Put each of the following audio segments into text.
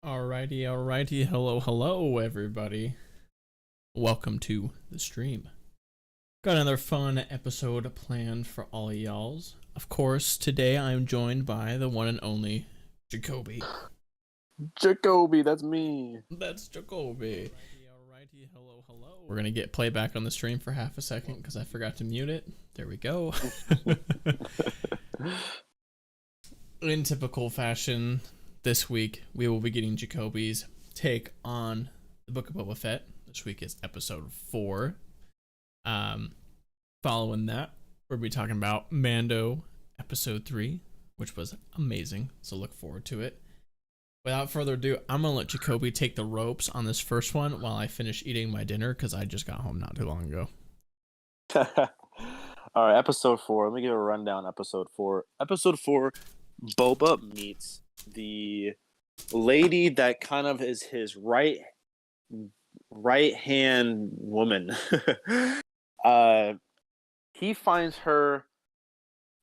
Alrighty. Hello, everybody. Welcome to the stream. Got another fun episode planned for all y'alls. Of course, today I'm joined by the one and only Jacoby. Jacoby, that's me. That's Jacoby. Alrighty. Hello. We're gonna get playback on the stream for half a second because I forgot to mute it. There we go. In typical fashion, this week we will be getting Jacoby's take on the Book of Boba Fett. This week is episode 4. Following that, we'll be talking about Mando episode 3, which was amazing, so look forward to it. Without further ado, I'm gonna let Jacoby take the ropes on this first one while I finish eating my dinner because I just got home not too long ago. All right, episode 4. Let me give a rundown. Episode 4. Episode 4. Boba meets the lady that kind of is his right hand woman. He finds her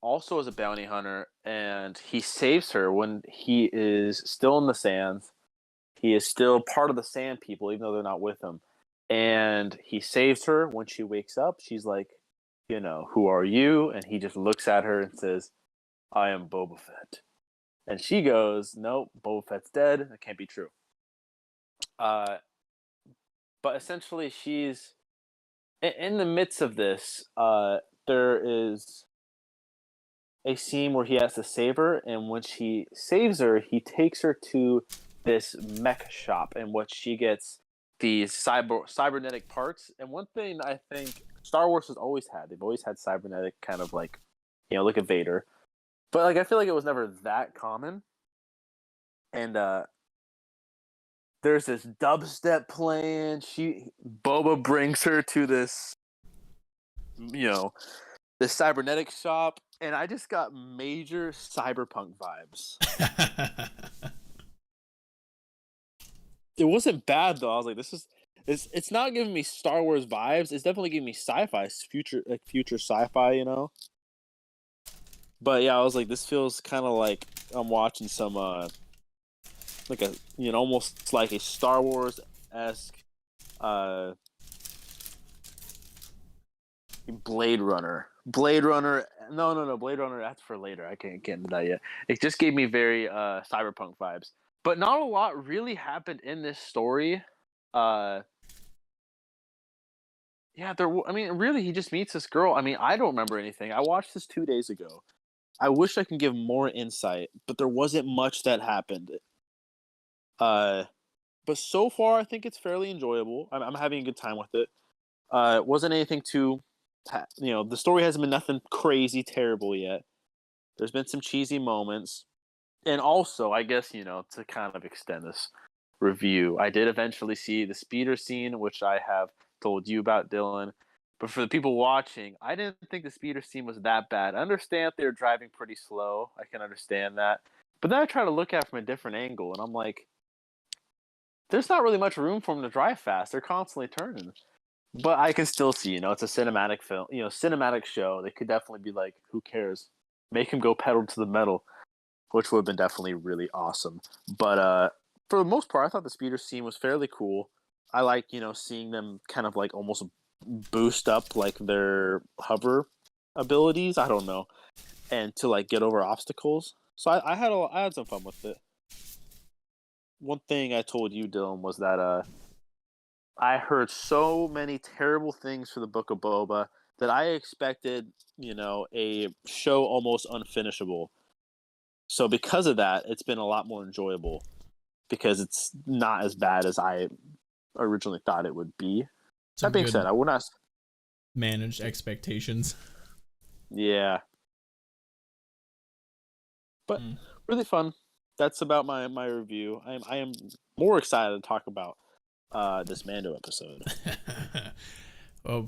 also as a bounty hunter, and he saves her when he is still in the sands. He is still part of the sand people, even though they're not with him. And he saves her when she wakes up. She's like, who are you? And he just looks at her and says, I am Boba Fett. And she goes, nope, Boba Fett's dead. That can't be true. But essentially, she's in the midst of this. There is a scene where he has to save her, and when she saves her, he takes her to this mech shop in which she gets these cybernetic parts. And one thing I think Star Wars has always had, they've always had cybernetic kind of like, look at Vader. But I feel like it was never that common. And there's this dubstep playing. Boba brings her to this, this cybernetic shop, and I just got major cyberpunk vibes. It wasn't bad though. I was like, it's not giving me Star Wars vibes. It's definitely giving me sci-fi, future sci-fi, But yeah, I was like, this feels kind of like I'm watching some like a almost like a Star Wars-esque Blade Runner. No, Blade Runner, that's for later. I can't get into that yet. It just gave me very cyberpunk vibes. But not a lot really happened in this story. Yeah, really, he just meets this girl. I mean, I don't remember anything. I watched this 2 days ago. I wish I could give more insight, but there wasn't much that happened. But so far, I think it's fairly enjoyable. I'm having a good time with it. It wasn't anything too, the story hasn't been nothing crazy terrible yet. There's been some cheesy moments. And also, I guess, to kind of extend this review, I did eventually see the speeder scene, which I have told you about, Dylan. But for the people watching, I didn't think the speeder scene was that bad. I understand they were driving pretty slow. I can understand that. But then I try to look at it from a different angle, and I'm like, there's not really much room for them to drive fast. They're constantly turning. But I can still see, it's a cinematic film, cinematic show. They could definitely be like, who cares? Make him go pedal to the metal, which would have been definitely really awesome. But for the most part, I thought the speeder scene was fairly cool. I like, seeing them kind of like almost boost up like their hover abilities. I don't know, and to like get over obstacles. So I had some fun with it. One thing I told you, Dylan, was that I heard so many terrible things for the Book of Boba that I expected, a show almost unfinishable. So because of that, it's been a lot more enjoyable because it's not as bad as I originally thought it would be. That being said, I would not manage expectations. Yeah. But really fun. That's about my review. I am more excited to talk about this Mando episode. Well,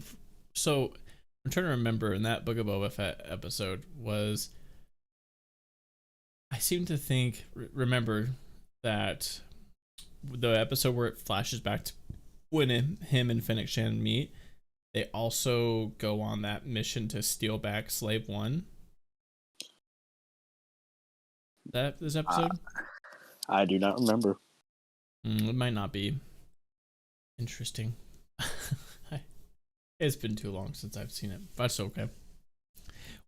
so I'm trying to remember in that Book of Boba Fett episode was I seem to remember that the episode where it flashes back to when him and Fennec Shan meet, they also go on that mission to steal back Slave One. That this episode? I do not remember. It might not be interesting. It's been too long since I've seen it, but it's okay.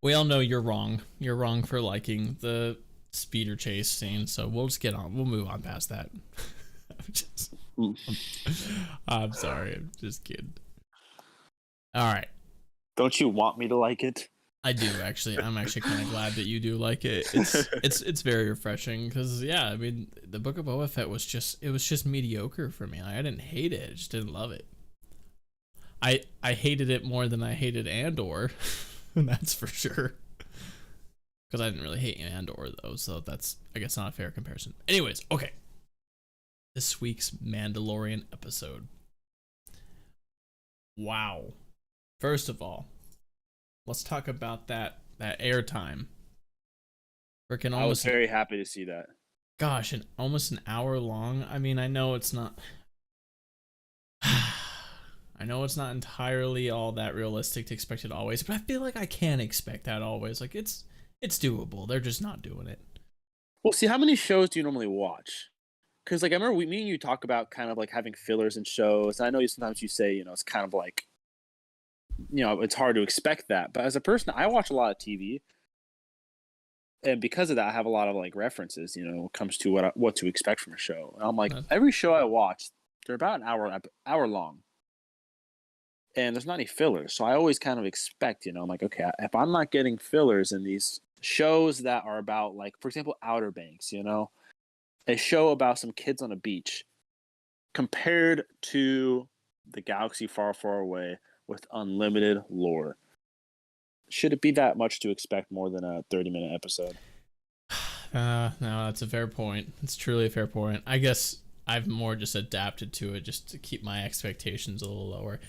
We all know you're wrong. You're wrong for liking the speeder chase scene, so we'll just get on. We'll move on past that. I'm sorry. I'm just kidding. All right. Don't you want me to like it? I do actually. I'm actually kind of glad that you do like it. It's very refreshing because yeah, I mean, the Book of Boba Fett was just mediocre for me. I didn't hate it. I just didn't love it. I hated it more than I hated Andor, that's for sure. Because I didn't really hate Andor though, so that's I guess not a fair comparison. Anyways, okay. This week's Mandalorian episode. Wow. First of all, let's talk about that airtime. Freaking almost. I was very happy to see that. Gosh, almost an hour long. I mean, I know it's not. I know it's not entirely all that realistic to expect it always, but I feel like I can expect that always. Like it's doable. They're just not doing it. Well, see, how many shows do you normally watch? Because like I remember me and you talk about kind of like having fillers in shows. I know sometimes you say it's kind of like it's hard to expect that. But as a person, I watch a lot of TV, and because of that, I have a lot of like references. When it comes to what to expect from a show. And I'm like, every show I watch, they're about an hour long. And there's not any fillers, so I always kind of expect, I'm like, okay, if I'm not getting fillers in these shows that are about, like, for example, Outer Banks, a show about some kids on a beach, compared to the galaxy far, far away with unlimited lore, should it be that much to expect more than a 30-minute episode? No, that's a fair point. It's truly a fair point. I guess I've more just adapted to it just to keep my expectations a little lower.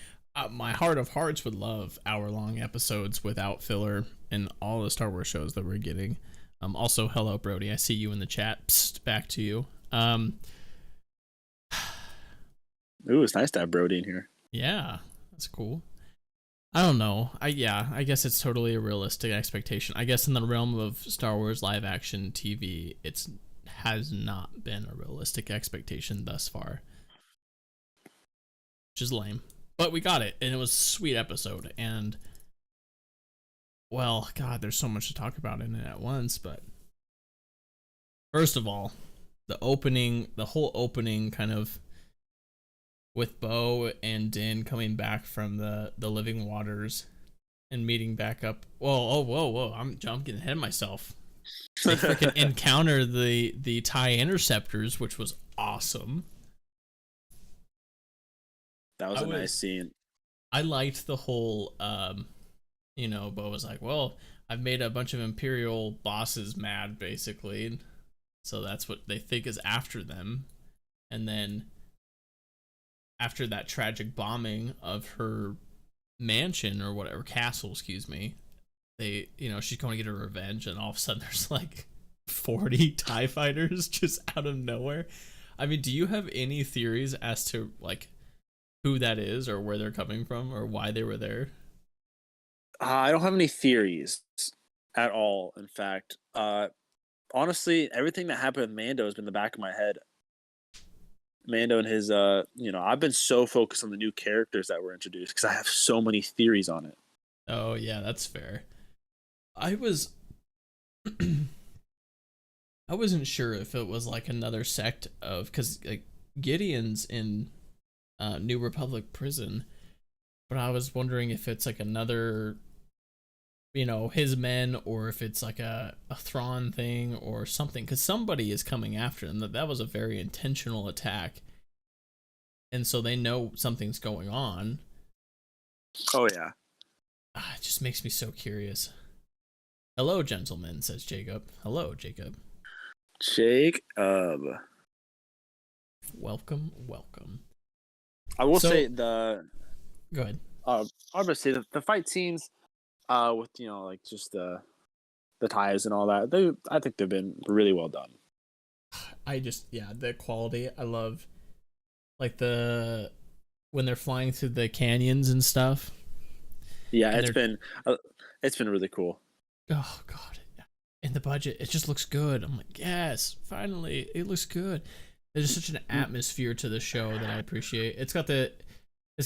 My heart of hearts would love hour-long episodes without filler in all the Star Wars shows that we're getting. Also, hello, Brody. I see you in the chat. Psst, back to you. Ooh, it's nice to have Brody in here. Yeah, that's cool. I don't know. I guess it's totally a realistic expectation. I guess in the realm of Star Wars live-action TV, has not been a realistic expectation thus far. Which is lame. But we got it, and it was a sweet episode, and well, God, there's so much to talk about in it at once, but first of all, the whole opening kind of with Bo and Din coming back from the living waters and meeting back up. Whoa, I'm getting ahead of myself. They freaking encounter the TIE interceptors, which was awesome. That was a nice scene. I liked the whole, Bo was like, well, I've made a bunch of Imperial bosses mad, basically. So that's what they think is after them. And then after that tragic bombing of her mansion or whatever, castle, excuse me, she's going to get her revenge. And all of a sudden there's like 40 TIE fighters just out of nowhere. I mean, do you have any theories as to like who that is or where they're coming from or why they were there? I don't have any theories at all. In fact, honestly, everything that happened with Mando has been in the back of my head. Mando and his, I've been so focused on the new characters that were introduced because I have so many theories on it. Oh yeah, that's fair. I wasn't sure if it was like another sect of, because like Gideon's in New Republic prison, but I was wondering if it's like another, his men, or if it's like a Thrawn thing or something, because somebody is coming after them. That was a very intentional attack, and so they know something's going on. Oh yeah. It just makes me so curious. Hello, gentlemen, says Jacob. Hello, Jacob. Welcome. I will say the. Go ahead. I was going to say the fight scenes, with like just the ties and all that. I think they've been really well done. The quality. I love, like when they're flying through the canyons and stuff. Yeah, it's been really cool. Oh God, in the budget, it just looks good. I'm like, yes, finally, it looks good. There's just such an atmosphere to the show that I appreciate. It's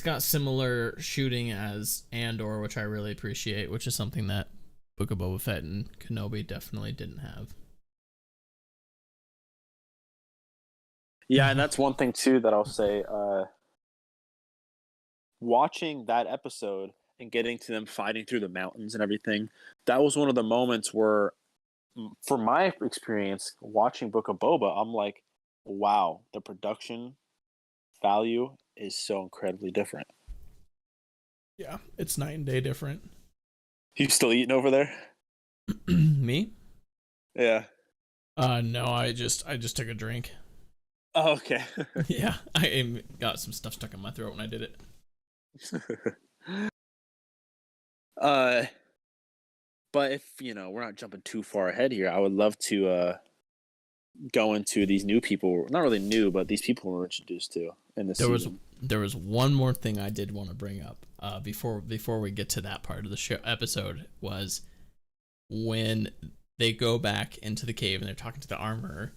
got similar shooting as Andor, which I really appreciate, which is something that Book of Boba Fett and Kenobi definitely didn't have. Yeah, and that's one thing too that I'll say. Watching that episode and getting to them fighting through the mountains and everything, that was one of the moments where, for my experience watching Book of Boba, I'm like, wow, the production value is so incredibly different. Yeah, it's night and day different. You still eating over there? Me? Yeah. No, I just took a drink. Oh, okay. Yeah, I got some stuff stuck in my throat when I did it. uh, but if we're not jumping too far ahead here, I would love to go into these new people. Not really new, but these people we're introduced to in the season. There was one more thing I did want to bring up before we get to that part of the show episode, was when they go back into the cave and they're talking to the armorer,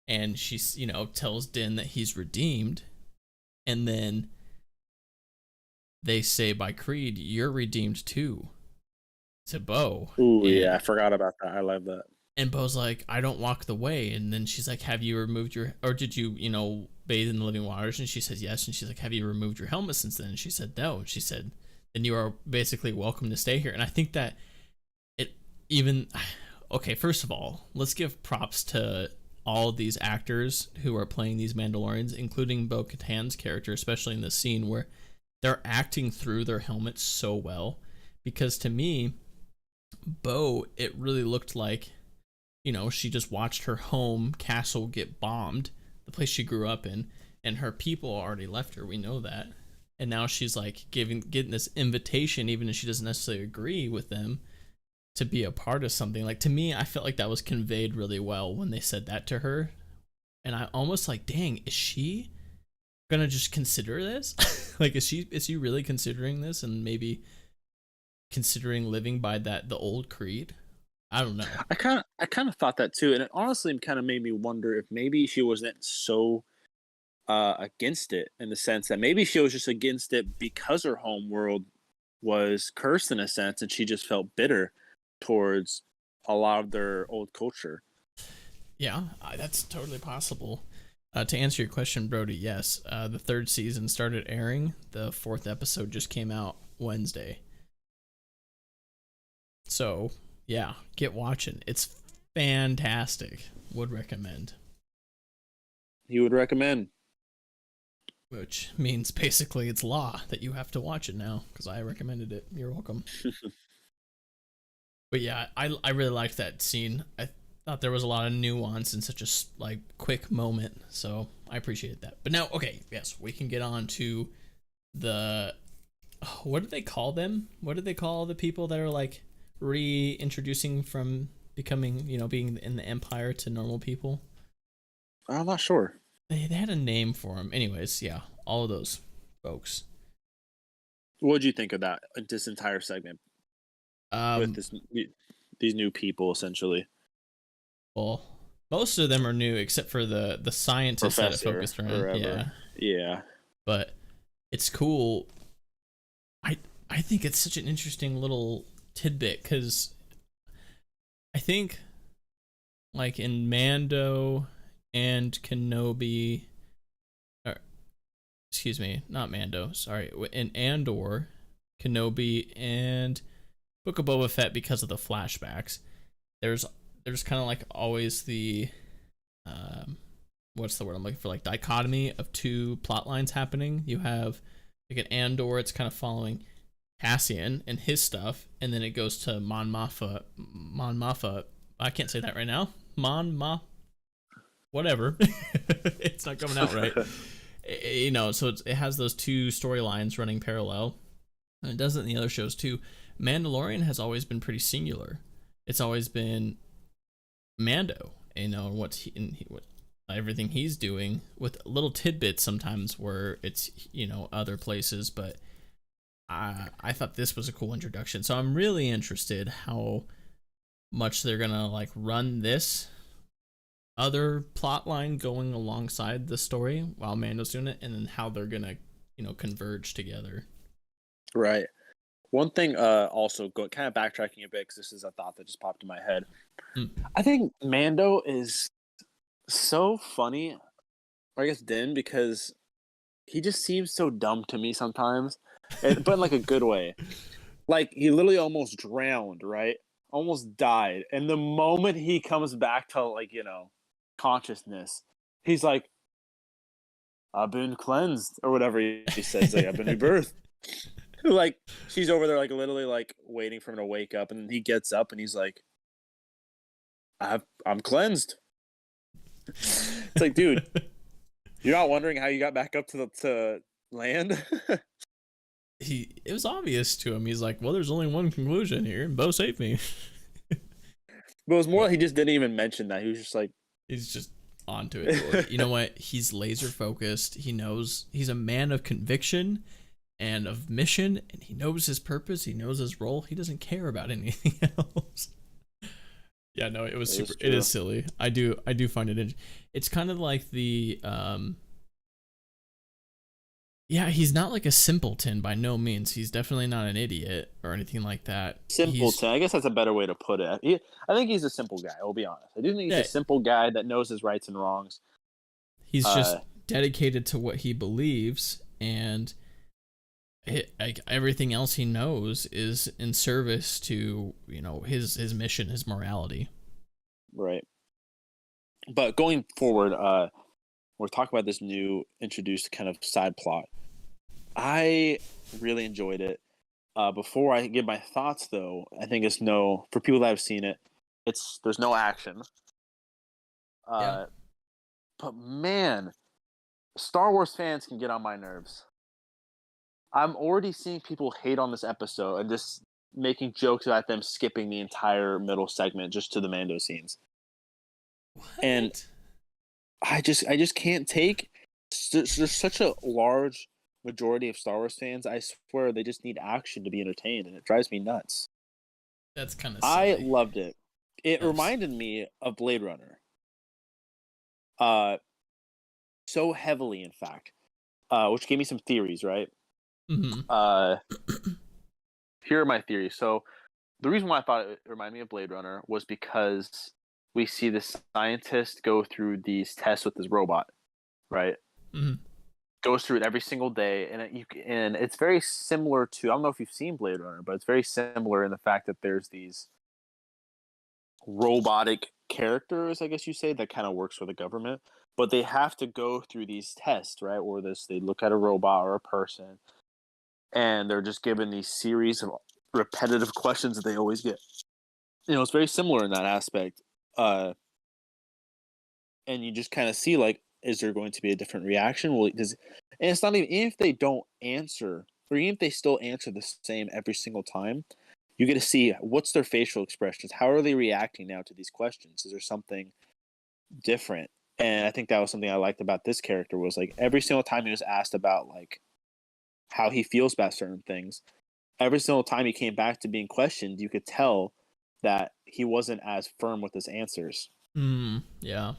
and she's tells Din that he's redeemed, and then they say by Creed, "You're redeemed too," to Bo. Ooh, yeah, I forgot about that. I love that. And Bo's like, "I don't walk the way." And then she's like, "Have you removed or did you, bathe in the living waters?" And she says, "Yes." And she's like, "Have you removed your helmet since then?" And she said, "No." And she said, "Then you are basically welcome to stay here." And I think that okay, first of all, let's give props to all these actors who are playing these Mandalorians, including Bo-Katan's character, especially in this scene where they're acting through their helmets so well. Because to me, Bo, it really looked like, she just watched her home castle get bombed, the place she grew up in, and her people already left her. We know that. And now she's like getting this invitation, even if she doesn't necessarily agree with them, to be a part of something. Like, to me, I felt like that was conveyed really well when they said that to her. And I almost like, dang, is she gonna just consider this? Like, is she really considering this and maybe considering living by the old creed? I don't know. I kind of thought that too, and it honestly kind of made me wonder if maybe she wasn't so against it, in the sense that maybe she was just against it because her home world was cursed in a sense, and she just felt bitter towards a lot of their old culture. Yeah, that's totally possible. To answer your question, Brody, yes. The third season started airing. The fourth episode just came out Wednesday. So, yeah, get watching. It's fantastic. Would recommend. You would recommend? Which means basically it's law that you have to watch it now, because I recommended it. You're welcome. But yeah, I really liked that scene. I thought there was a lot of nuance in such a quick moment, so I appreciate that. But now, okay, yes, we can get on to the what did they call them? What did they call the people that are like reintroducing from becoming, being in the Empire to normal people? I'm not sure. They had a name for them. Anyways, yeah, all of those folks. What did you think of that, this entire segment with these new people, essentially? Well, most of them are new except for the scientists that it focused around. Yeah. But it's cool. I think it's such an interesting little tidbit, because I think, like, in Mando and Kenobi, or excuse me, not Mando, sorry, in Andor, Kenobi, and Book of Boba Fett, because of the flashbacks, there's kind of like always the what's the word I'm looking for, like dichotomy of two plot lines happening. You have like an Andor, it's kind of following Cassian and his stuff, and then it goes to Mon Mothma. I can't say that right now. Whatever. It's not coming out right. So it has those two storylines running parallel, and it does it in the other shows too. Mandalorian has always been pretty singular. It's always been Mando, what everything he's doing, with little tidbits sometimes where it's other places, but I thought this was a cool introduction. So I'm really interested how much they're gonna like run this other plot line going alongside the story while Mando's doing it, and then how they're gonna, converge together. Right. One thing, also kind of backtracking a bit because this is a thought that just popped in my head. I think Mando is so funny, or I guess Din, because he just seems so dumb to me sometimes, but in like a good way. Like he literally almost drowned, right? Almost died, and the moment he comes back to like consciousness, he's like, "I've been cleansed," or whatever he says. Like, "I've been rebirthed." Like she's over there, like literally, like waiting for him to wake up, and he gets up and he's like, "I'm cleansed." It's like, dude, you're not wondering how you got back up to land? It was obvious to him. He's like, well, there's only one conclusion here, and Bo saved me. But it was more like he just didn't even mention that. He was just like, he's just onto it. You know what? He's laser focused. He knows he's a man of conviction and of mission, and he knows his purpose. He knows his role. He doesn't care about anything else. Yeah, no, it was super. It is silly. I do find it. It's kind of like the yeah, he's not like a simpleton by no means. He's definitely not an idiot or anything like that. Simpleton. I guess that's a better way to put it. I think he's a simple guy. I'll be honest. I do think he's a simple guy that knows his rights and wrongs. He's just dedicated to what he believes, and everything else he knows is in service to his mission, his morality. Right. But going forward, we're talking about this new introduced kind of side plot. I really enjoyed it. Before I give my thoughts, though, I think for people that have seen it, there's no action. Yeah. But man, Star Wars fans can get on my nerves. I'm already seeing people hate on this episode and just making jokes about them skipping the entire middle segment just to the Mando scenes. What? And I just can't take. There's such a large majority of Star Wars fans. I swear they just need action to be entertained, and it drives me nuts. That's kind of silly. I loved it. It reminded me of Blade Runner. So heavily, in fact, which gave me some theories, right? Mm-hmm. Here are my theories. So the reason why I thought it reminded me of Blade Runner was because we see this scientist go through these tests with this robot, right? Mm-hmm. Goes through it every single day, and it's very similar to, I don't know if you've seen Blade Runner, but it's very similar in the fact that there's these robotic characters, I guess you say, that kind of works for the government, but they have to go through these tests, right? Where they look at a robot or a person, and they're just given these series of repetitive questions that they always get. It's very similar in that aspect. And you just kind of see, like, is there going to be a different reaction? And it's not even if they don't answer, or even if they still answer the same every single time, you get to see what's their facial expressions. How are they reacting now to these questions? Is there something different? And I think that was something I liked about this character, was like every single time he was asked about like how he feels about certain things, every single time he came back to being questioned, you could tell that he wasn't as firm with his answers. Yeah.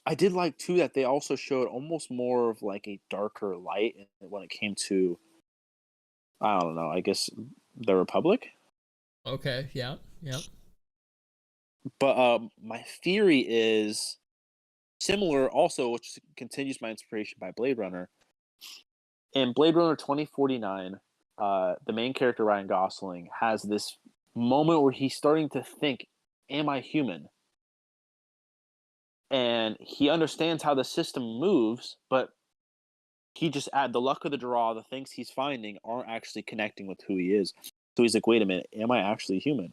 I did like too that they also showed almost more of like a darker light when it came to, I don't know, I guess the Republic. Okay. Yeah. But my theory is similar also, which continues my inspiration by Blade Runner. In Blade Runner 2049, the main character, Ryan Gosling, has this moment where he's starting to think, am I human? And he understands how the system moves, but he just the luck of the draw, the things he's finding aren't actually connecting with who he is. So he's like, wait a minute, am I actually human?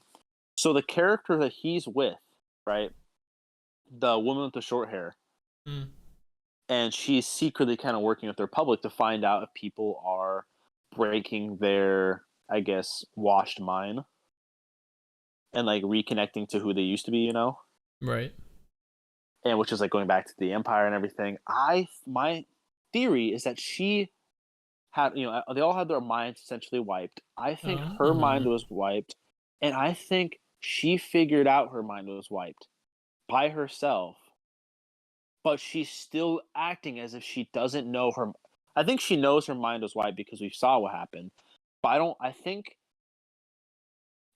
So the character that he's with, right, the woman with the short hair, and she's secretly kind of working with the Republic to find out if people are breaking their, I guess, washed mind and like reconnecting to who they used to be, Right. And which is like going back to the Empire and everything. My theory is that she had, they all had their minds essentially wiped. I think her mind was wiped, and I think she figured out her mind was wiped, by herself, but she's still acting as if she doesn't know her. I think she knows her mind was wiped because we saw what happened. But I don't. I think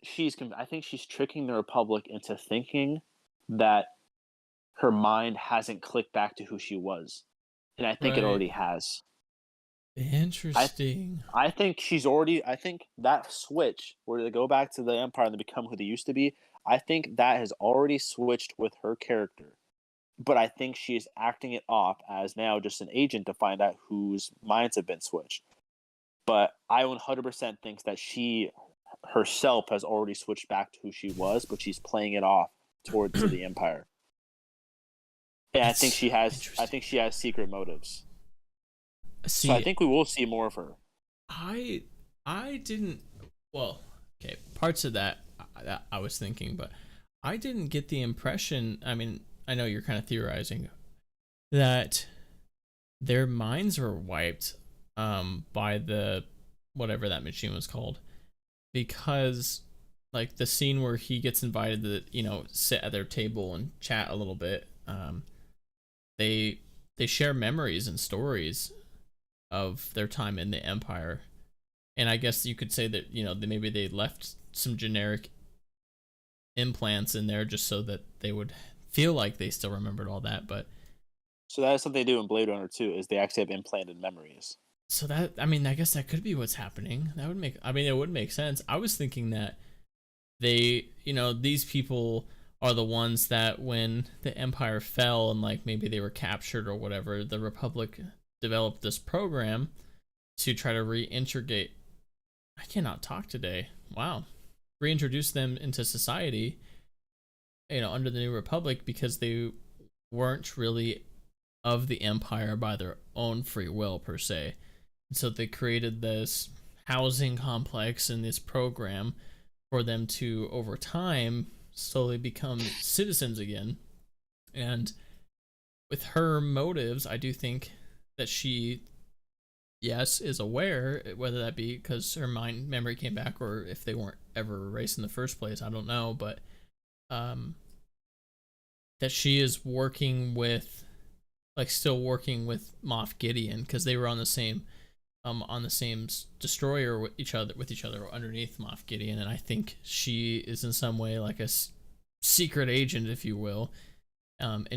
she's tricking the Republic into thinking that her mind hasn't clicked back to who she was, and I think it Right. already has. I Interesting. I think she's already. I think that switch where they go back to the Empire and they become who they used to be. I think that has already switched with her character, but I think she's acting it off as now just an agent to find out whose minds have been switched. But I 100% think that she herself has already switched back to who she was, but she's playing it off towards to the Empire. And I think That's she has. I interesting. think she has secret motives. So I See, think we will see more of her. I I didn't. Well, okay, parts of that I was thinking, but I didn't get the impression. I mean, I know you're kind of theorizing that their minds were wiped by the whatever that machine was called, because like the scene where he gets invited to sit at their table and chat a little bit. They they share memories and stories of their time in the Empire, and I guess you could say that maybe they left some generic implants in there just so that they would feel like they still remembered all that. But So that is something they do in Blade Runner too. Is they actually have implanted memories. so that, I mean, I guess that could be what's happening. That would make, I mean, it would make sense. I was thinking that they, these people are the ones that when the Empire fell and like maybe they were captured or whatever, the Republic developed this program to try to reintegrate. I cannot talk today. Wow. Reintroduce them into society, under the New Republic, because they weren't really of the Empire by their own free will per se. And so they created this housing complex and this program for them to, over time, slowly become citizens again. And with her motives, I do think that she, yes, is aware, whether that be because her memory came back or if they weren't ever erased in the first place, I don't know, but um, that she is working with, like, still working with Moff Gideon because they were on the same destroyer with each other underneath Moff Gideon, and I think she is in some way like a secret agent, if you will. And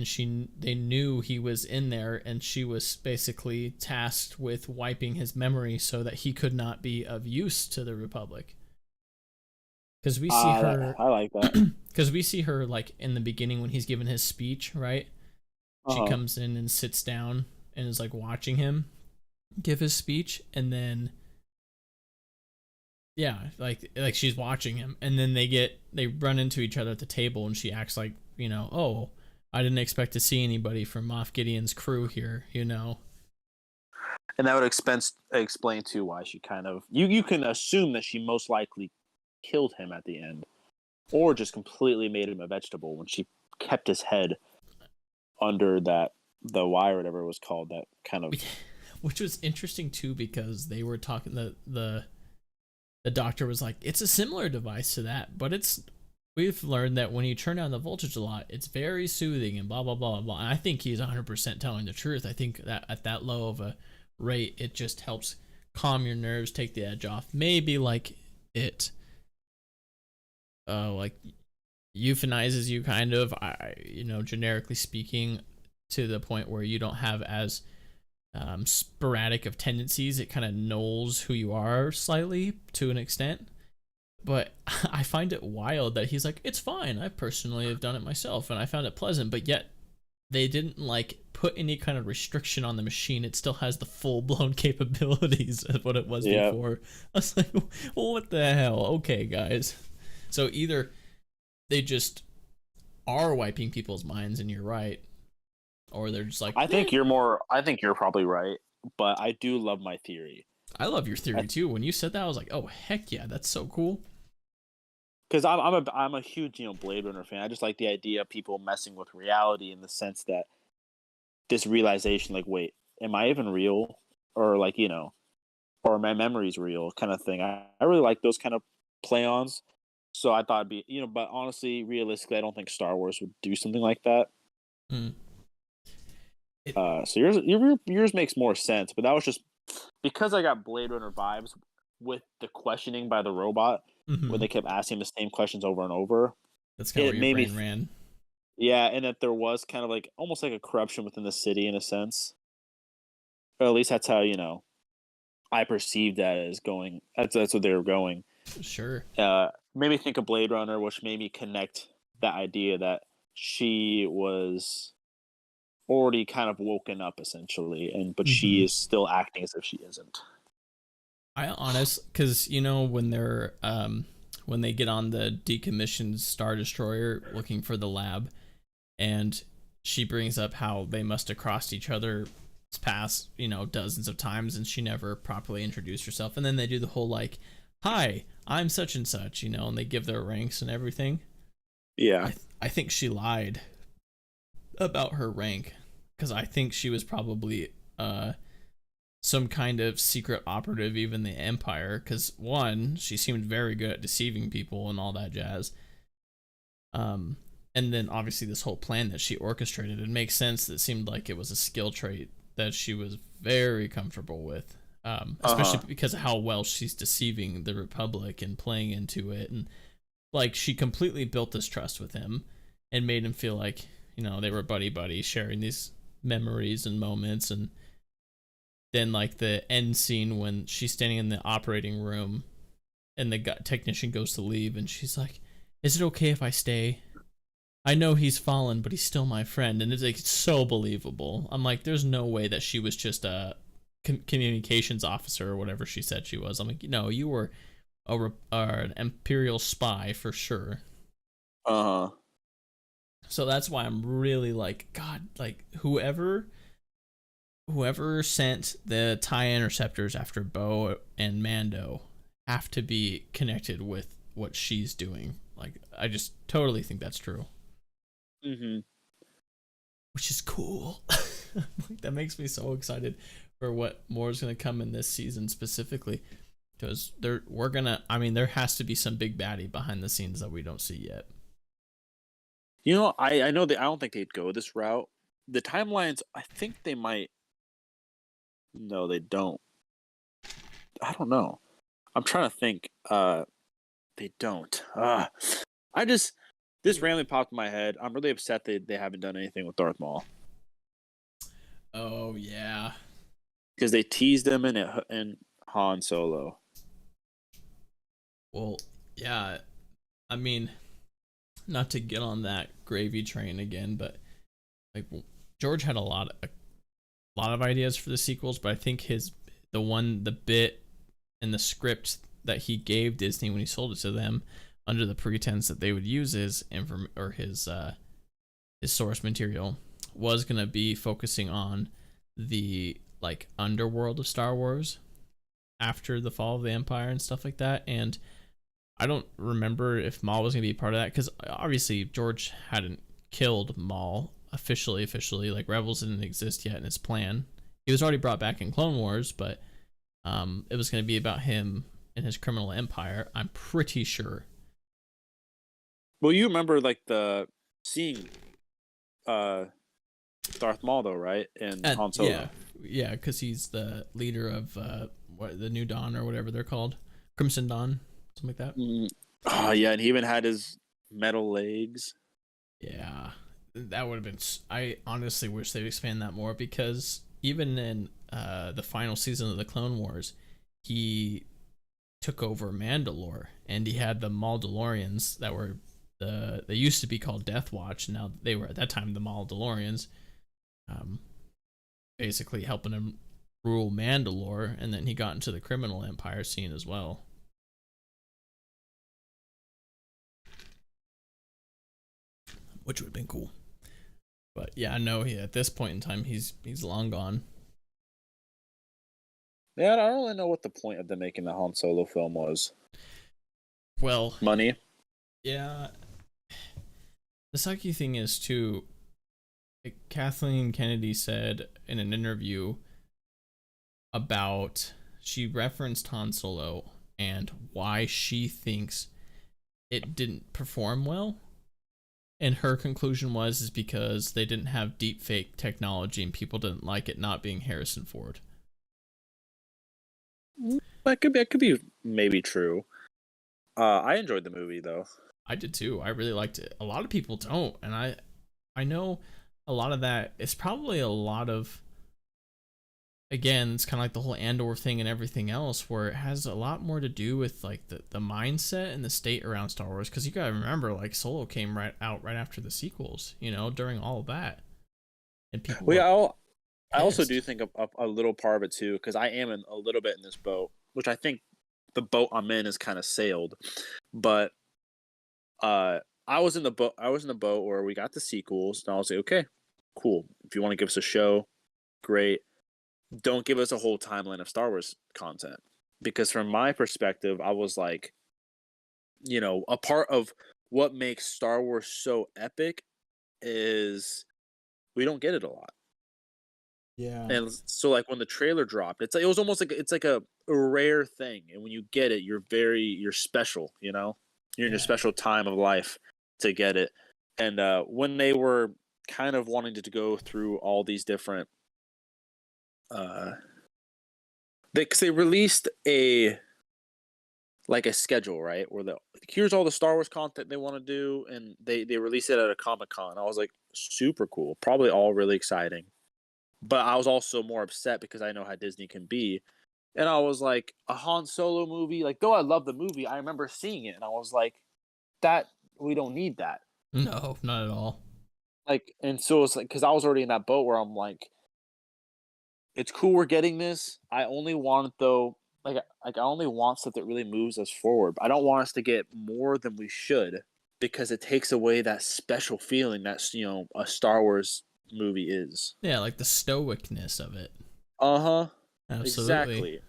they knew he was in there, and she was basically tasked with wiping his memory so that he could not be of use to the Republic. Because we see her, I like that. because we see her like in the beginning when he's giving his speech, right? Uh She huh. comes in and sits down and is like watching him give his speech, and then yeah, like she's watching him, and then they run into each other at the table, and she acts like, oh, I didn't expect to see anybody from Moff Gideon's crew here. And that would explain too why she kind of you can assume that she most likely killed him at the end, or just completely made him a vegetable when she kept his head under the wire, or whatever it was called. That kind of Which was interesting too, because they were talking, the doctor was like, it's a similar device to that, but we've learned that when you turn down the voltage a lot, it's very soothing and blah blah blah blah. And I think he's 100% telling the truth. I think that at that low of a rate, it just helps calm your nerves, take the edge off. Maybe like it, like euthanizes you kind of. Generically speaking, to the point where you don't have as sporadic of tendencies. It kind of nulls who you are slightly to an extent. But I find it wild that he's like, it's fine. I personally have done it myself and I found it pleasant, but yet they didn't like put any kind of restriction on the machine. It still has the full blown capabilities of what it was yeah. before. I was like, well, what the hell? Okay, guys. So either they just are wiping people's minds and you're right, or they're just like, eh. I think you're probably right, but I do love my theory. I love your theory too. When you said that, I was like, oh heck yeah, that's so cool. Because I'm a huge Blade Runner fan. I just like the idea of people messing with reality in the sense that this realization, like, wait, am I even real, or like or my memory's real, kind of thing. I really like those kind of play-ons. So I thought it'd be, but honestly, realistically, I don't think Star Wars would do something like that. Mm. It, So yours makes more sense, but that was just because I got Blade Runner vibes with the questioning by the robot when mhm. they kept asking the same questions over and over. That's kind of It where your made me, brain ran. yeah, and that there was kind of like almost like a corruption within the city in a sense, or at least that's how I perceived that as going. That's what they were going. Sure. Made me think of Blade Runner, which made me connect that idea that she was already kind of woken up essentially, but she Mhm. is still acting as if she isn't. I honest, because when they get on the decommissioned Star Destroyer looking for the lab, and she brings up how they must have crossed each other's paths, dozens of times, and she never properly introduced herself. And then they do the whole like, "Hi, I'm such and such," and they give their ranks and everything. Yeah. I think she lied about her rank because I think she was probably some kind of secret operative, even the Empire. Because one, she seemed very good at deceiving people and all that jazz. Um, and then obviously this whole plan that she orchestrated, it makes sense. That seemed like it was a skill trait that she was very comfortable with, Uh especially huh. because of how well she's deceiving the Republic and playing into it. And like she completely built this trust with him and made him feel like they were buddy buddy, sharing these memories and moments. And then like the end scene when she's standing in the operating room and the technician goes to leave and she's like, "Is it okay if I stay? I know he's fallen, but he's still my friend." And it's like so believable. I'm like, there's no way that she was just a communications officer or whatever she said she was. I'm like, no, you were an imperial spy for sure. Uh huh. So that's why I'm really like, God, like whoever sent the TIE interceptors after Bo and Mando have to be connected with what she's doing. Like, I just totally think that's true, Mm-hmm. which is cool. Like, that makes me so excited for what more is going to come in this season specifically. Because there has to be some big baddie behind the scenes that we don't see yet. I know that I don't think they'd go this route. The timelines, I think they might. No, they don't. I don't know. I'm trying to think. They don't. I just this randomly popped in my head. I'm really upset they haven't done anything with Darth Maul Oh yeah. because they teased him in Han Solo. Well, yeah. I mean, not to get on that gravy train again, but like George had a lot of ideas for the sequels, but I think the bit in the script that he gave Disney when he sold it to them under the pretense that they would use his source material was going to be focusing on the like underworld of Star Wars after the fall of the Empire and stuff like that. And I don't remember if Maul was going to be part of that because obviously George hadn't killed Maul officially. Like Rebels didn't exist yet in his plan. He was already brought back in Clone Wars, but it was going to be about him and his criminal empire. I'm pretty sure. Well, you remember like the seeing uh Darth Maul though, right? In And Han yeah, Solo. yeah, because he's the leader of the New Dawn or whatever they're called, Crimson Dawn, something like that. Oh yeah, and he even had his metal legs. Yeah, that would have been. I honestly wish they'd expand that more because even in the final season of the Clone Wars, he took over Mandalore and he had the Maldalorians that were they used to be called Death Watch. Now they were at that time the Maldalorians, um, basically helping him rule Mandalore, and then he got into the criminal empire scene as well. Which would have been cool. But yeah, no, at this point in time, he's long gone. Yeah, I don't really know what the point of them making the Han Solo film was. Well, Money. yeah, the sucky thing is too. Like Kathleen Kennedy said in an interview about she referenced Han Solo and why she thinks it didn't perform well. And her conclusion was is because they didn't have deep fake technology and people didn't like it not being Harrison Ford. That could be maybe true. I enjoyed the movie though. I did too. I really liked it. A lot of people don't, and I know a lot of that. It's probably a lot of, again, it's kind of like the whole Andor thing and everything else, where it has a lot more to do with like the mindset and the state around Star Wars. Because you gotta remember, like Solo came right after the sequels, during all of that, and people Well, were yeah, I also pissed. do think a little part of it too, because I am in a little bit in this boat, which I think the boat I'm in is kind of sailed. But I was in the boat. I was in the boat where we got the sequels, and I was like, okay, cool. If you want to give us a show, great. Don't give us a whole timeline of Star Wars content, because from my perspective, I was like, a part of what makes Star Wars so epic is we don't get it a lot. Yeah. And so like when the trailer dropped, it's like it was almost like it's like a rare thing. And when you get it, you're special, You're in your Yeah. special time of life to get it. And when they were kind of wanting to go through all these different uh they released a schedule, right? Where here's all the Star Wars content they want to do, and they released it at a Comic-Con. I was like, super cool. Probably all really exciting. But I was also more upset because I know how Disney can be. And I was like, a Han Solo movie, like, though I love the movie, I remember seeing it and I was like, that, we don't need that. No, not at all. Like, and so it's like, because I was already in that boat where I'm like, it's cool we're getting this. I only want it though, like I only want stuff that really moves us forward. I don't want us to get more than we should because it takes away that special feeling that, a Star Wars movie is. Yeah, like the stoicness of it. Uh-huh. Absolutely. Exactly.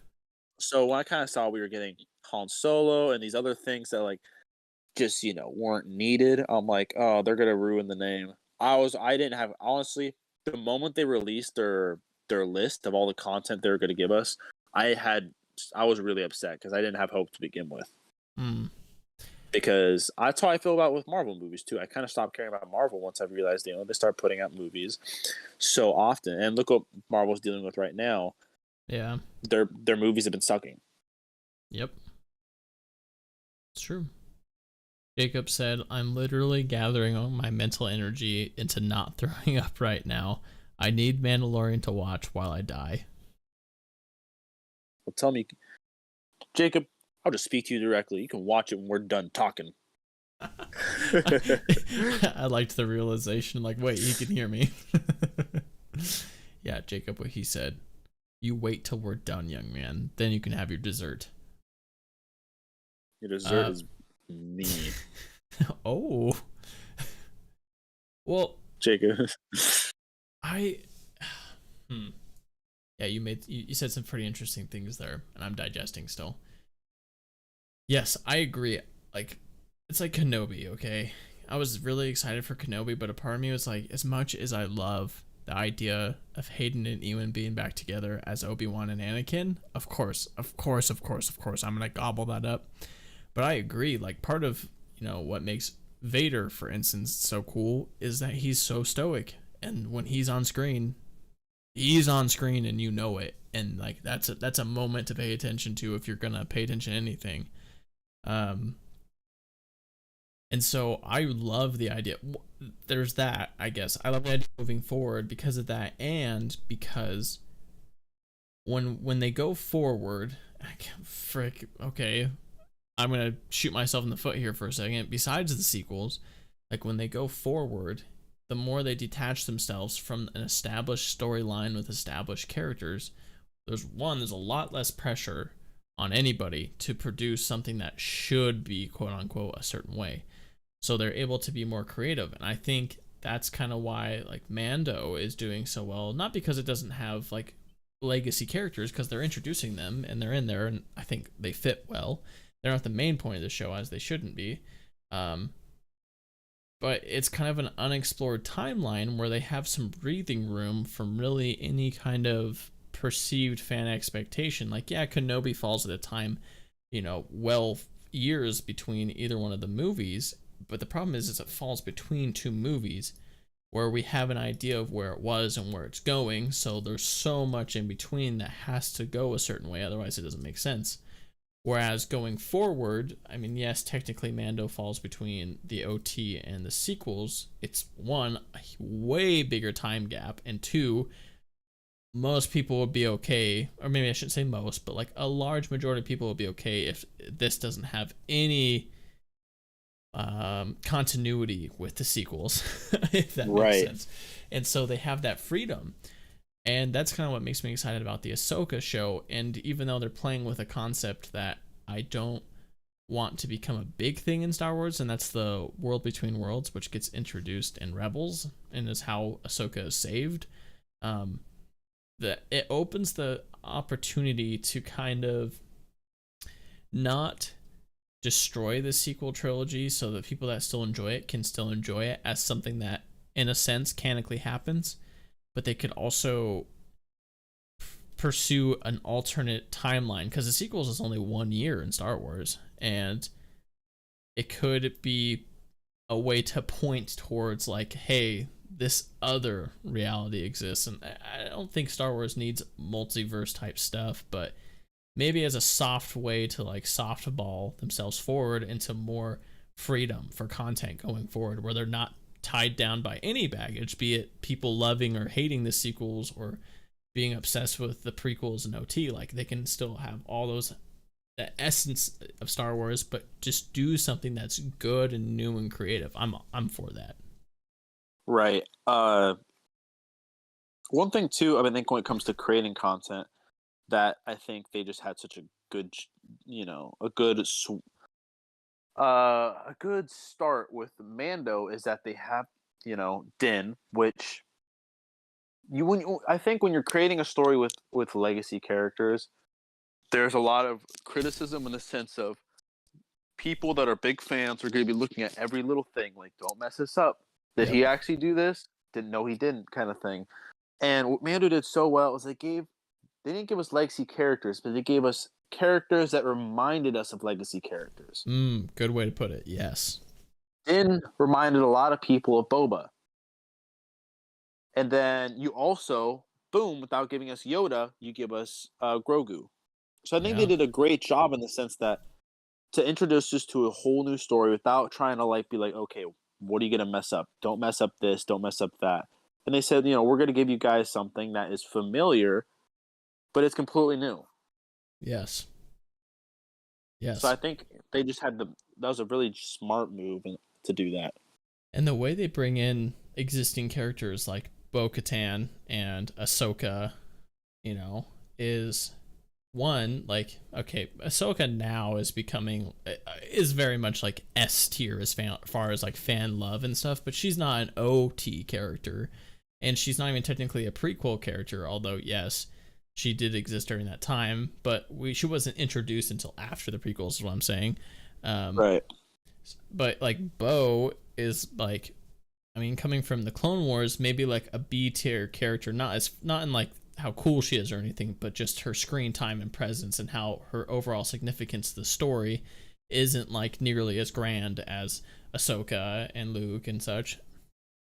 So when I kind of saw we were getting Han Solo and these other things that like just weren't needed, I'm like, oh, they're gonna ruin the name. I didn't have honestly the moment they released their list of all the content they were gonna give us, I was really upset because I didn't have hope to begin with. Mm. Because that's how I feel about with Marvel movies too. I kind of stopped caring about Marvel once I realized they start putting out movies so often, and look what Marvel's dealing with right now. Yeah. Their movies have been sucking. Yep. It's true. Jacob said, I'm literally gathering all my mental energy into not throwing up right now. I need Mandalorian to watch while I die. Well, tell me, Jacob, I'll just speak to you directly. You can watch it when we're done talking. I liked the realization, like, wait, he can hear me. Yeah, Jacob, what he said. You wait till we're done, young man. Then you can have your dessert. Your dessert is me. Oh. Well, Jacob. I yeah, you said some pretty interesting things there, and I'm digesting still. Yes, I agree. Like, it's like Kenobi, okay? I was really excited for Kenobi, but a part of me was like, as much as I love the idea of Hayden and Ewan being back together as Obi-Wan and Anakin, of course, I'm gonna gobble that up. But I agree, like, part of, what makes Vader, for instance, so cool is that he's so stoic. And when he's on screen and you know it. And like that's a moment to pay attention to if you're gonna pay attention to anything. And so I love the idea. There's that, I guess. I love the idea moving forward because of that, and because when they go forward, okay, I'm gonna shoot myself in the foot here for a second. Besides the sequels, like when they go forward, the more they detach themselves from an established storyline with established characters, there's a lot less pressure on anybody to produce something that should be quote unquote a certain way. So they're able to be more creative. And I think that's kind of why like Mando is doing so well, not because it doesn't have like legacy characters, because they're introducing them and they're in there and I think they fit well. They're not the main point of the show, as they shouldn't be. But it's kind of an unexplored timeline where they have some breathing room from really any kind of perceived fan expectation. Like, yeah, Kenobi falls at a time, well years between either one of the movies, but the problem is it falls between two movies where we have an idea of where it was and where it's going. So there's so much in between that has to go a certain way, otherwise it doesn't make sense. Whereas going forward, I mean, yes, technically Mando falls between the OT and the sequels. It's one, a way bigger time gap, and two, most people would be okay, or maybe I shouldn't say most, but like a large majority of people would be okay if this doesn't have any continuity with the sequels, if that makes sense. And so they have that freedom. And that's kind of what makes me excited about the Ahsoka show. And even though they're playing with a concept that I don't want to become a big thing in Star Wars, and that's the world between worlds, which gets introduced in Rebels and is how Ahsoka is saved. That it opens the opportunity to kind of not destroy the sequel trilogy, so that people that still enjoy it can still enjoy it as something that, in a sense, canonically happens, but they could also pursue an alternate timeline, because the sequels is only 1 year in Star Wars, and it could be a way to point towards like, hey, this other reality exists. And I don't think Star Wars needs multiverse type stuff, but maybe as a soft way to like softball themselves forward into more freedom for content going forward, where they're not tied down by any baggage, be it people loving or hating the sequels or being obsessed with the prequels and OT. Like, they can still have all those, the essence of Star Wars, but just do something that's good and new and creative. I'm for that. Right. One thing too, I mean, I think when it comes to creating content, that I think they just had such a good, a good start with Mando is that they have, Din, which I think when you're creating a story with legacy characters, there's a lot of criticism in the sense of people that are big fans are going to be looking at every little thing, like, don't mess this up. Did he actually do this? Didn't know he didn't, kind of thing. And what Mando did so well is they didn't give us legacy characters, but they gave us characters that reminded us of legacy characters. Good way to put it. Yes. Din reminded a lot of people of Boba. And then you also, boom, without giving us Yoda, you give us Grogu. So I think they did a great job in the sense that to introduce us to a whole new story without trying to like be like, okay, what are you going to mess up? Don't mess up this. Don't mess up that. And they said, we're going to give you guys something that is familiar, but it's completely new. Yes. Yes. So I think they just that was a really smart move to do that. And the way they bring in existing characters like Bo-Katan and Ahsoka, is one, like, okay, Ahsoka now is very much like S tier as far as like fan love and stuff, but she's not an OT character, and she's not even technically a prequel character, although yes, she did exist during that time, but she wasn't introduced until after the prequels, is what I'm saying. Right. But like Bo is like, I mean, coming from the Clone Wars, maybe like a B tier character, not in like how cool she is or anything, but just her screen time and presence and how her overall significance to the story isn't like nearly as grand as Ahsoka and Luke and such.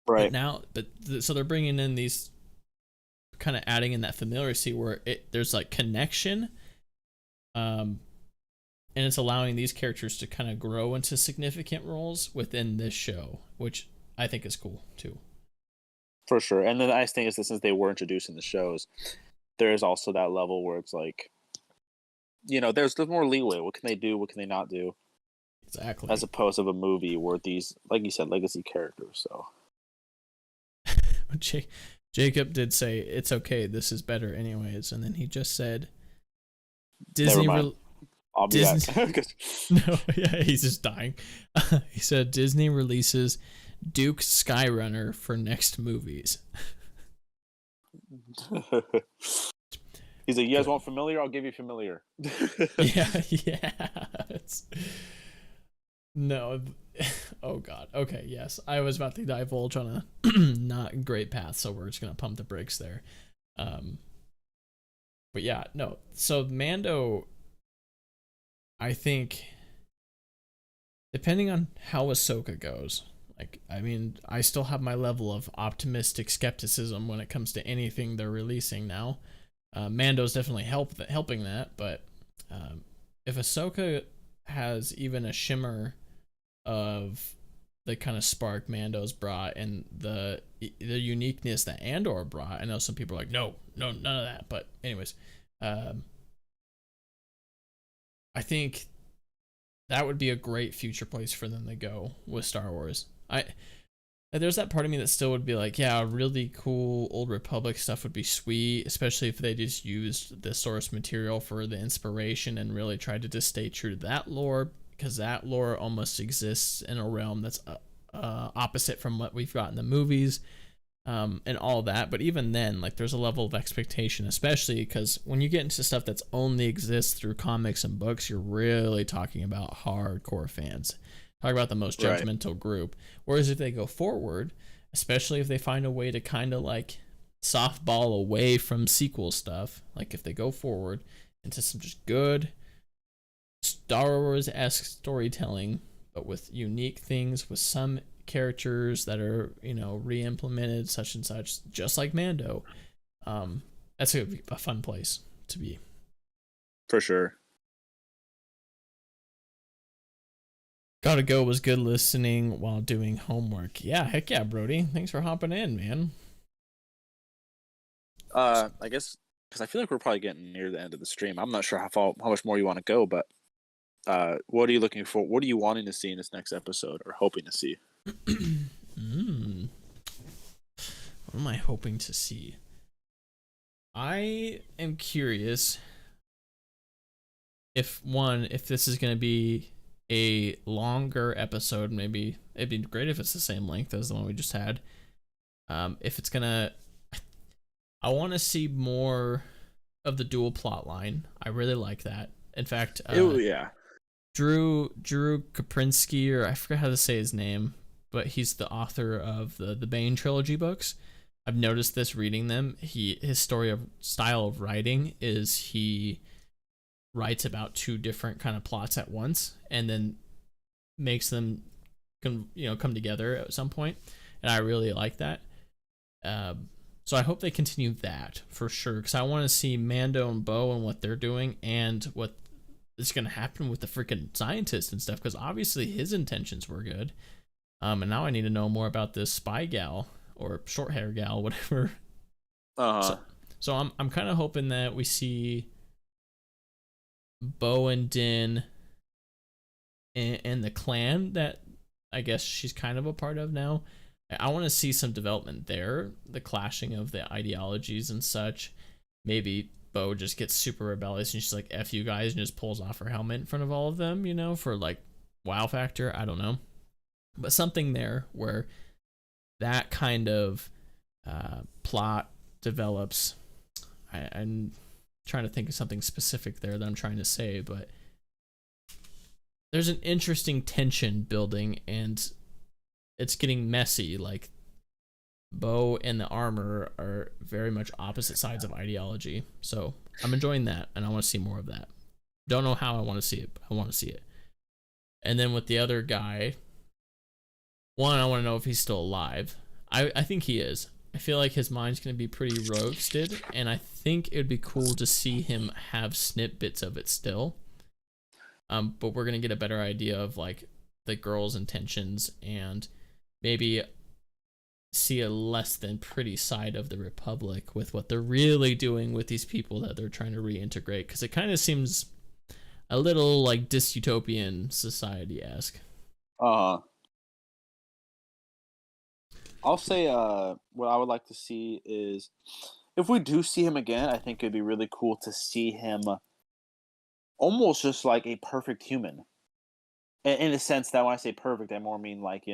Right. So they're bringing in these, kind of adding in that familiarity where there's like connection, and it's allowing these characters to kind of grow into significant roles within this show, which I think is cool too. For sure. And the nice thing is that since they were introduced in the shows, there is also that level where it's like, there's more leeway. What can they do? What can they not do? Exactly. As opposed to a movie where these, like you said, legacy characters. So Jacob did say, it's okay, this is better anyways. And then he just said, Disney... I'll be back. No, yeah, he's just dying. He said Disney releases Duke Skyrunner for next movies. He's like, you guys want familiar? I'll give you familiar. Yeah. No. Oh God. Okay. Yes, I was about to divulge on a not great path, so we're just gonna pump the brakes there. But yeah, no. So Mando, I think depending on how Ahsoka goes. Like, I mean, I still have my level of optimistic skepticism when it comes to anything they're releasing now. Mando's definitely helping that, but if Ahsoka has even a shimmer of the kind of spark Mando's brought and the uniqueness that Andor brought, I know some people are like, no, none of that. But anyways, I think that would be a great future place for them to go with Star Wars. There's that part of me that still would be like, yeah, really cool Old Republic stuff would be sweet, especially if they just used the source material for the inspiration and really tried to just stay true to that lore, because that lore almost exists in a realm that's opposite from what we've got in the movies, and all that. But even then, like, there's a level of expectation, especially because when you get into stuff that's only exists through comics and books, you're really talking about hardcore fans. Talk about the most judgmental group. Whereas if they go forward, especially if they find a way to kind of like softball away from sequel stuff, like if they go forward into some just good Star Wars-esque storytelling, but with unique things, with some characters that are, re-implemented, such and such, just like Mando, that's a fun place to be. For sure. Gotta go was good listening while doing homework. Yeah, heck yeah, Brody. Thanks for hopping in, man. I guess because I feel like we're probably getting near the end of the stream. I'm not sure how much more you want to go, but what are you looking for? What are you wanting to see in this next episode, or hoping to see? What am I hoping to see? I am curious if this is going to be a longer episode. Maybe it'd be great if it's the same length as the one we just had. If it's gonna, I want to see more of the dual plot line. I really like that. In fact, Yeah. Drew Kaprinski, or I forget how to say his name, but he's the author of the Bane trilogy books. I've noticed this reading them. His style of writing is he writes about two different kind of plots at once and then makes them come together at some point, and I really like that. So I hope they continue that for sure, because I want to see Mando and Bo and what they're doing and what is going to happen with the freaking scientist and stuff, because obviously his intentions were good. And now I need to know more about this spy gal or short hair gal, whatever. So I'm kind of hoping that we see Bo and Din and the clan that I guess she's kind of a part of now. I want to see some development there, the clashing of the ideologies and such. Maybe Bo just gets super rebellious and she's like, F you guys, and just pulls off her helmet in front of all of them, for like wow factor. I don't know. But something there where that kind of plot develops. I'm trying to think of something specific there that I'm trying to say, but there's an interesting tension building and it's getting messy. Like, Bo and the armor are very much opposite sides of ideology. So I'm enjoying that, and I want to see more of that. Don't know how I want to see it, but I want to see it. And then with the other guy, one, I want to know if he's still alive. I think he is. I feel like his mind's going to be pretty roasted, and I think it would be cool to see him have snippets of it still. But we're going to get a better idea of, like, the girl's intentions and maybe see a less than pretty side of the Republic with what they're really doing with these people that they're trying to reintegrate, because it kind of seems a little like dystopian society-esque. I'll say what I would like to see is, if we do see him again, I think it'd be really cool to see him almost just like a perfect human. In a sense that when I say perfect, I more mean like,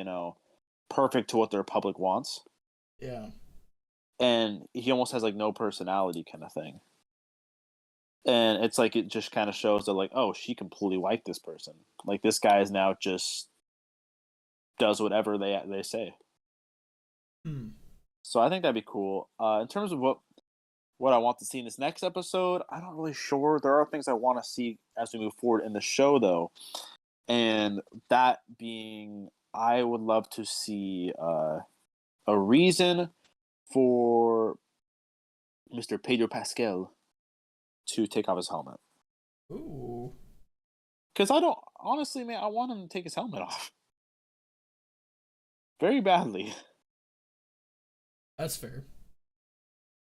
perfect to what the Republic wants. Yeah. And he almost has like no personality kind of thing. And it's like, it just kind of shows that like, oh, she completely liked this person. Like, this guy is now just does whatever they say. So I think that'd be cool. In terms of what I want to see in this next episode, I'm not really sure. There are things I want to see as we move forward in the show, though. And that being, I would love to see a reason for Mr. Pedro Pascal to take off his helmet. Ooh. Because I don't, honestly, man, I want him to take his helmet off. Very badly. That's fair.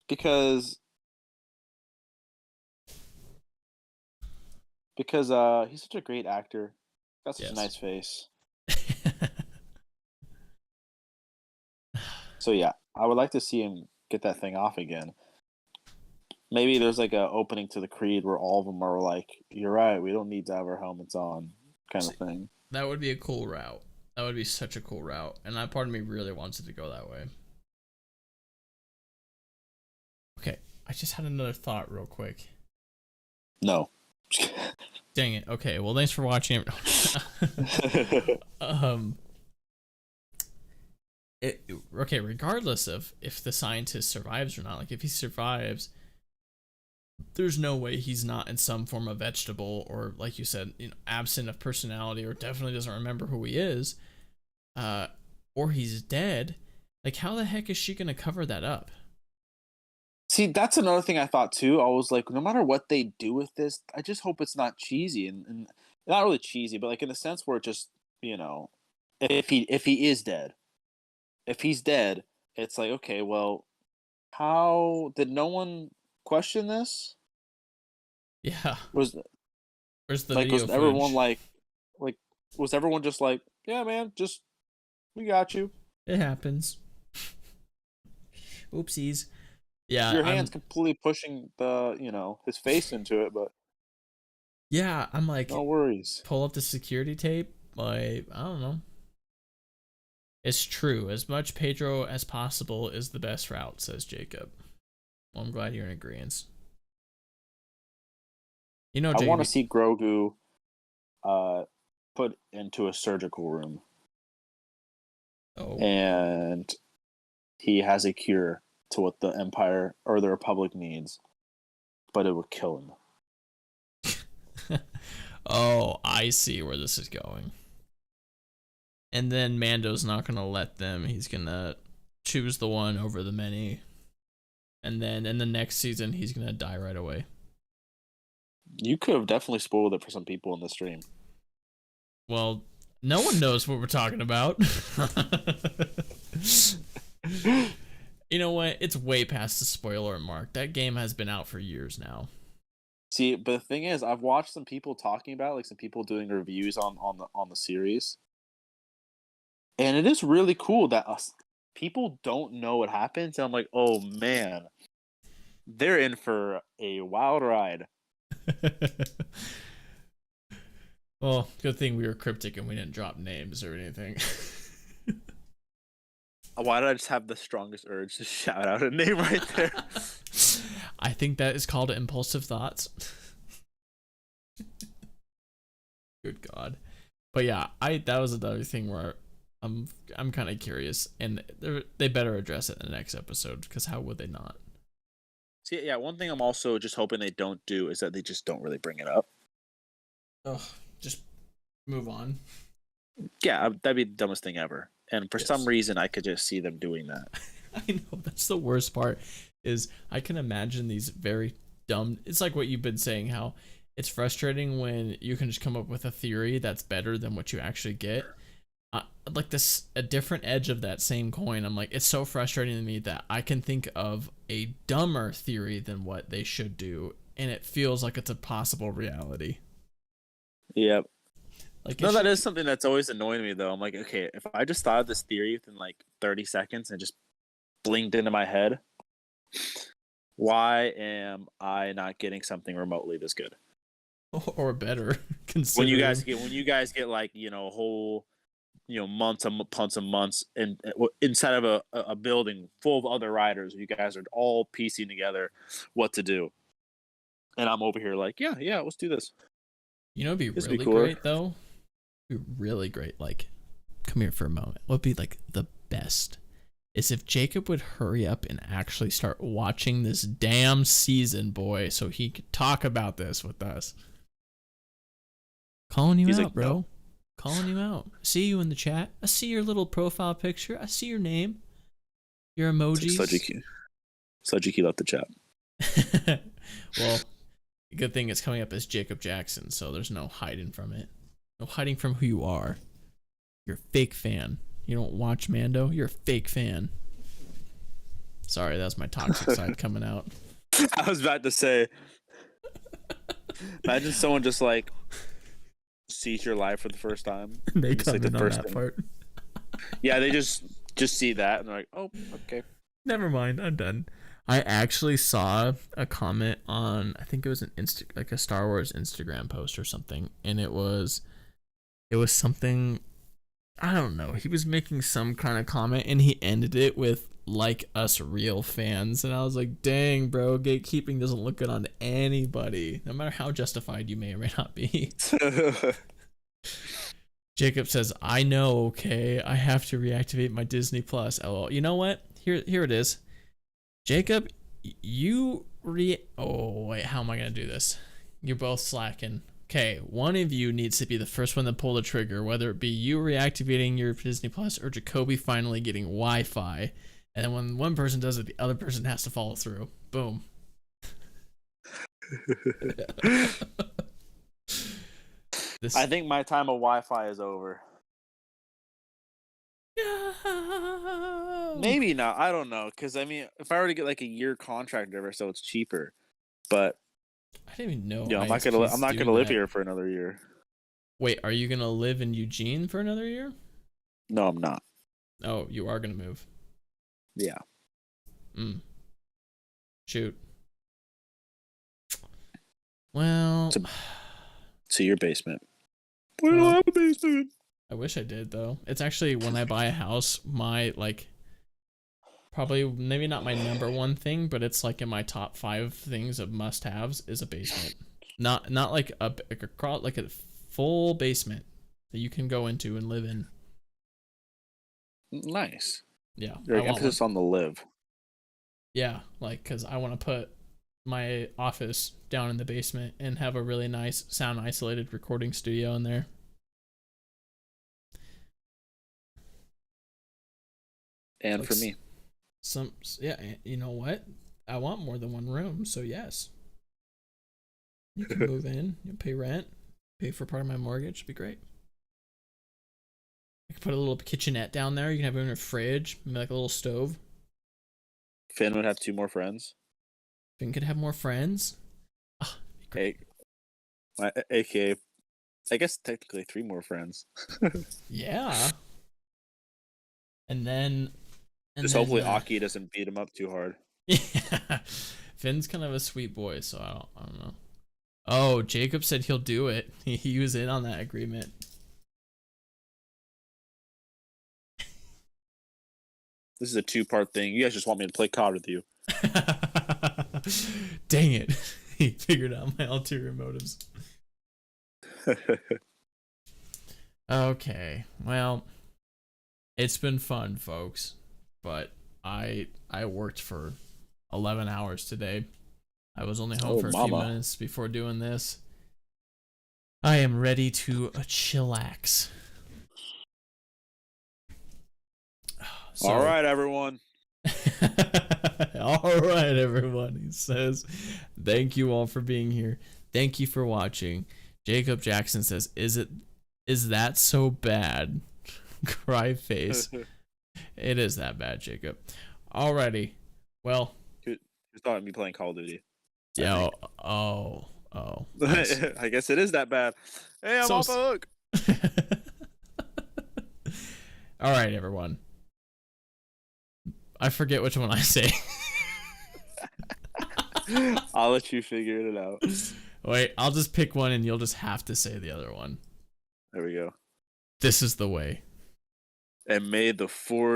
Because he's such a great actor. Got such a nice face. So yeah, I would like to see him get that thing off again. Maybe there's like a opening to the Creed where all of them are like, "You're right, we don't need to have our helmets on," kind of thing. That would be a cool route. That would be such a cool route, and that part of me really wants it to go that way. Okay, I just had another thought real quick. No. Dang it. Okay, well, thanks for watching. Okay, regardless of if the scientist survives or not, like if he survives, there's no way he's not in some form of vegetable, or like you said, absent of personality, or definitely doesn't remember who he is, or he's dead. Like, how the heck is she gonna cover that up? See, that's another thing I thought too. I was like, no matter what they do with this, I just hope it's not cheesy, and not really cheesy, but like in a sense where it just, if he is dead, if he's dead, it's like, okay, well, how did no one question this? Yeah. Was Where's the like, video was everyone footage? like, was everyone just like, yeah, man, just we got you. It happens. Oopsies. Yeah, Your hand's completely pushing his face into it, but yeah, I'm like, no worries. pull up the security tape. Like, I don't know. It's true. As much Pedro as possible is the best route, says Jacob. Well, I'm glad you're in agreement. I Jacob, want to see Grogu put into a surgical room. Oh. And he has a cure to what the Empire or the Republic needs, but it would kill him. Oh, I see where this is going. And then Mando's not going to let them. He's going to choose the one over the many. And then in the next season, he's going to die right away. You could have definitely spoiled it for some people in the stream. Well, no one knows what we're talking about. You know what? It's way past the spoiler mark. That game has been out for years now. See, but the thing is, I've watched some people talking about, like some people doing reviews on the series, and it is really cool that people don't know what happens. And I'm like, oh man, they're in for a wild ride. Well, good thing we were cryptic and we didn't drop names or anything. Why did I just have the strongest urge to shout out a name right there? I think that is called impulsive thoughts. Good God. But yeah, that was another thing where I'm kind of curious, and they better address it in the next episode, because how would they not? See, yeah, one thing I'm also just hoping they don't do is that they just don't really bring it up. Oh, just move on. Yeah, that'd be the dumbest thing ever. And for some reason, I could just see them doing that. I know, that's the worst part, is I can imagine these very dumb... It's like what you've been saying, how it's frustrating when you can just come up with a theory that's better than what you actually get. Like a different edge of that same coin. I'm like, it's so frustrating to me that I can think of a dumber theory than what they should do, and it feels like it's a possible reality. Yep. Like, no, that is something that's always annoying me, though. I'm like, okay, if I just thought of this theory within like 30 seconds and just blinked into my head, why am I not getting something remotely this good? Or better, considering when you guys get like, a whole, months and months and inside of a building full of other riders, you guys are all piecing together what to do, and I'm over here like, yeah, let's do this. It'd be really great though. Be really great. Like, come here for a moment. What would be like the best is if Jacob would hurry up and actually start watching this damn season, boy, so he could talk about this with us. Calling you out, like, bro. Calling you out. I see you in the chat. I see your little profile picture. I see your name. Your emojis. Sudjiki left the chat. Well, the good thing it's coming up as Jacob Jackson, so there's no hiding from it. No hiding from who you are. You're a fake fan. You don't watch Mando? You're a fake fan. Sorry, that was my toxic side coming out. I was about to say, imagine someone just like sees your live for the first time. They Just, come like, in the on first that thing. part. Yeah, they just see that and they're like, oh, okay. Never mind, I'm done. I actually saw a comment on, I think it was an like a Star Wars Instagram post or something, and it was something, I don't know. He was making some kind of comment, and he ended it with "like us real fans," and I was like, "Dang, bro, gatekeeping doesn't look good on anybody, no matter how justified you may or may not be." Jacob says, "I know, okay. I have to reactivate my Disney Plus." LOL. You know what? Here it is. Jacob, oh wait, how am I gonna do this? You're both slacking. Okay, one of you needs to be the first one to pull the trigger, whether it be you reactivating your Disney Plus or Jacoby finally getting Wi-Fi. And then when one person does it, the other person has to follow through. Boom. I think my time of Wi-Fi is over. No. Maybe not. I don't know. Because, I mean, if I were to get like a year contract or whatever, so it's cheaper. But I didn't even know. yeah, I'm not gonna live here for another year. Wait, are you gonna live in Eugene for another year? No, I'm not. Oh, you are gonna move. Yeah. Shoot. Well, To your basement. We don't have a basement. I wish I did though. It's actually when I buy a house, my probably maybe not my number one thing, but it's like in my top 5 things of must-haves is a basement. Not like a full basement that you can go into and live in. Nice. Yeah. Your emphasis on the live. Yeah, because I want to put my office down in the basement and have a really nice sound isolated recording studio in there. And for me. You know what? I want more than one room, so yes. You can move in, you pay rent, pay for part of my mortgage, it'd be great. I could put a little kitchenette down there, you can have a fridge, maybe like a little stove. Finn would have 2 more friends. Finn could have more friends. Oh, AKA, I guess technically 3 more friends. Yeah. And then hopefully Aki doesn't beat him up too hard. Yeah. Finn's kind of a sweet boy, so I don't know. Oh, Jacob said he'll do it. He was in on that agreement. This is a 2-part thing. You guys just want me to play COD with you. Dang it. He figured out my ulterior motives. Okay. Well, it's been fun, folks. But I worked for 11 hours today. I was only home for a few minutes before doing this. I am ready to chillax. So, all right, everyone. All right, everyone. He says, thank you all for being here. Thank you for watching. Jacob Jackson says, is that so bad? Cry face. It is that bad, Jacob. Alrighty. Well, you thought of me playing Call of Duty. Yeah. Oh. Nice. I guess it is that bad. Hey, I'm off the hook. All right, everyone. I forget which one I say. I'll let you figure it out. Wait, I'll just pick one and you'll just have to say the other one. There we go. This is the way. And may the force